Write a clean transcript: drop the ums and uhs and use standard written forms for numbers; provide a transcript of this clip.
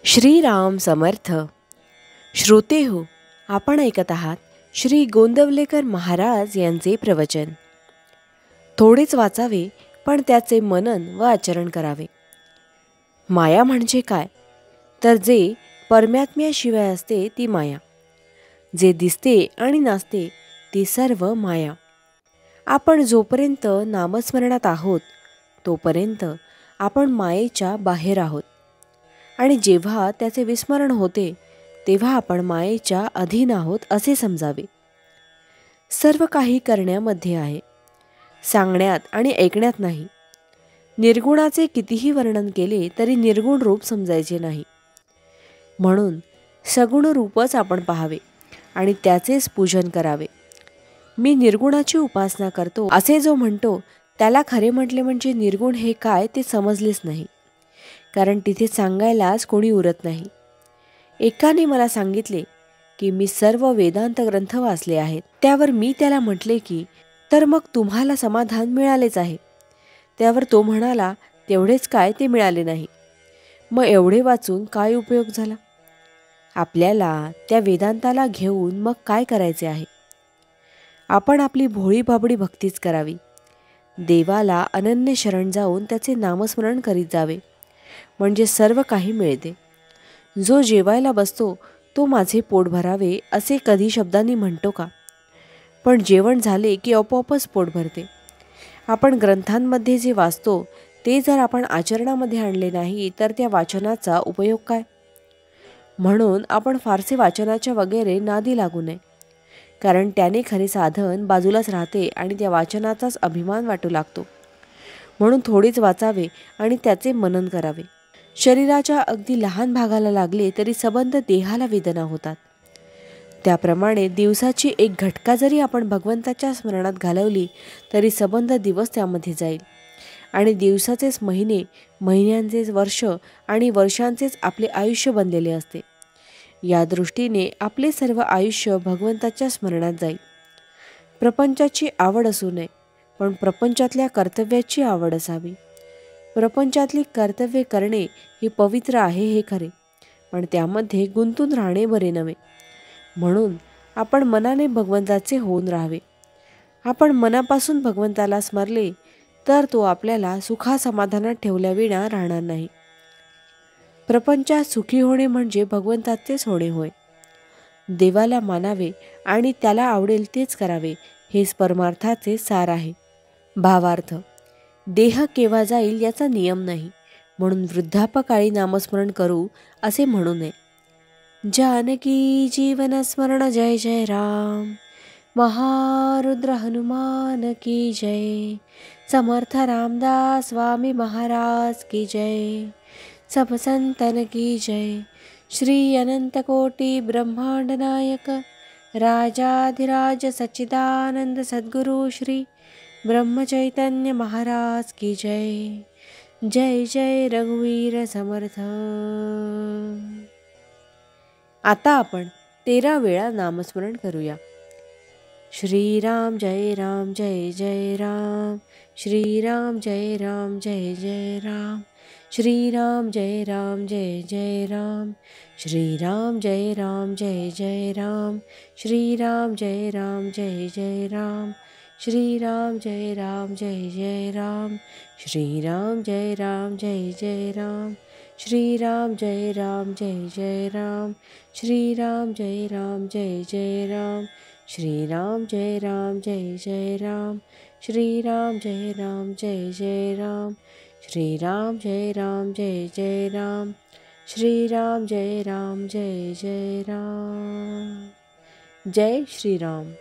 श्रीराम समर्थ. श्रोते हो, आपण ऐकत आहात श्री गोंदवलेकर महाराज यांचे प्रवचन. थोडेच वाचावे, पण त्याचे मनन व आचरण करावे. माया म्हणजे काय? तर जे परमात्म्याशिवाय असते ती माया. जे दिसते आणि नाचते ती सर्व माया. आपण जोपर्यंत नामस्मरणात आहोत तोपर्यंत आपण मायेच्या बाहेर आहोत, आणि जेव्हा त्याचे विस्मरण होते तेव्हा आपण मायेच्या अधीन आहोत असे समजावे. सर्व काही करण्यामध्ये आहे, सांगण्यात आणि ऐकण्यात नाही. निर्गुणाचे कितीही वर्णन केले तरी निर्गुण रूप समजायचे नाही. म्हणून सगुण रूपच आपण पाहावे आणि त्याचेच पूजन करावे. मी निर्गुणाची उपासना करतो असे जो म्हणतो त्याला खरे म्हटले म्हणजे निर्गुण हे काय ते समजलेच नाही, कारण तिथे सांगायलाच कोणी उरत नाही. एकाने मला सांगितले की मी सर्व वेदांत ग्रंथ वाचले आहेत. त्यावर मी त्याला म्हटले की तर मग तुम्हाला समाधान मिळालेच आहे. त्यावर तो म्हणाला, तेवढेच काय, ते मिळाले नाही. मग एवढे वाचून काय उपयोग झाला? आपल्याला त्या वेदांताला घेऊन मग काय करायचे आहे? आपण आपली भोळी बाबडी भक्तीच करावी. देवाला अनन्य शरण जाऊन त्याचे नामस्मरण करीत जावे, म्हणजे सर्व काही मिळते. जो जेवायला बसतो तो माझे पोट भरावे असे कधी शब्दांनी म्हणतो का? पण जेवण झाले की आपोआपच पोट भरते. आपण ग्रंथांमध्ये जे वाचतो ते जर आपण आचरणामध्ये आणले नाही तर त्या वाचनाचा उपयोग काय? म्हणून आपण फारसे वाचनाच्या वगैरे नादी लागू नये, कारण त्याने खरे साधन बाजूलाच राहते आणि त्या वाचनाचाच अभिमान वाटू लागतो. म्हणून थोडेच वाचावे आणि त्याचे मनन करावे. शरीराच्या अगदी लहान भागाला लागले तरी सबंध देहाला वेदना होतात. त्याप्रमाणे दिवसाची एक घटका जरी आपण भगवंताच्या स्मरणात घालवली तरी सबंध दिवस त्यामध्ये जाईल, आणि दिवसाचेच महिने, महिन्यांचेच वर्ष आणि वर्षांचेच आपले आयुष्य बनलेले असते. या दृष्टीने आपले सर्व आयुष्य भगवंताच्या स्मरणात जाईल. प्रपंचाची आवड असू नये, पण प्रपंचातल्या कर्तव्याची आवड असावी. प्रपंचातली कर्तव्ये करणे हे पवित्र आहे हे खरे, पण त्यामध्ये गुंतून राहणे बरे नव्हे. म्हणून आपण मनाने भगवंताचे होऊन राहावे. आपण मनापासून भगवंताला स्मरले तर तो आपल्याला सुखासमाधानात ठेवल्याविना राहणार नाही. प्रपंचात सुखी होणे म्हणजे भगवंताचेच होणे होय. देवाला मानावे आणि त्याला आवडेल तेच करावे, हेच परमार्थाचे सार आहे. भावार्थ: देह केव्हा जाईल याचा नियम नाही, म्हणून वृद्धापकाळी नामस्मरण करू असे म्हणू नये. जानकी जीवन स्मरण जय जय राम. महारुद्र हनुमान की जय. समर्थ रामदास स्वामी महाराज की जय. सब संतन की जय. श्री अनंत कोटि ब्रह्मांड नायक राजाधिराज सच्चिदानंद सद्गुरु श्री ब्रह्म चैतन्य महाराज की जय. जय जय रघुवीर समर्थ. आता आपण 13 वेळा नामस्मरण करूया. श्रीराम जय राम जय जय राम. श्रीराम जय राम जय जय राम. श्रीराम जय राम जय जय राम. श्रीराम जय राम जय जय राम. श्रीराम जय राम जय जय राम. श्रीराम जय राम जय जय राम. श्रीराम जय राम जय जय राम. श्रीराम जय राम जय जय राम. श्रीराम जय राम जय जय राम. श्रीराम जय राम जय जय राम. श्रीराम जय राम जय जय राम. श्रीराम जय राम जय जय राम. श्रीराम जय राम जय जय राम. जय श्रीराम.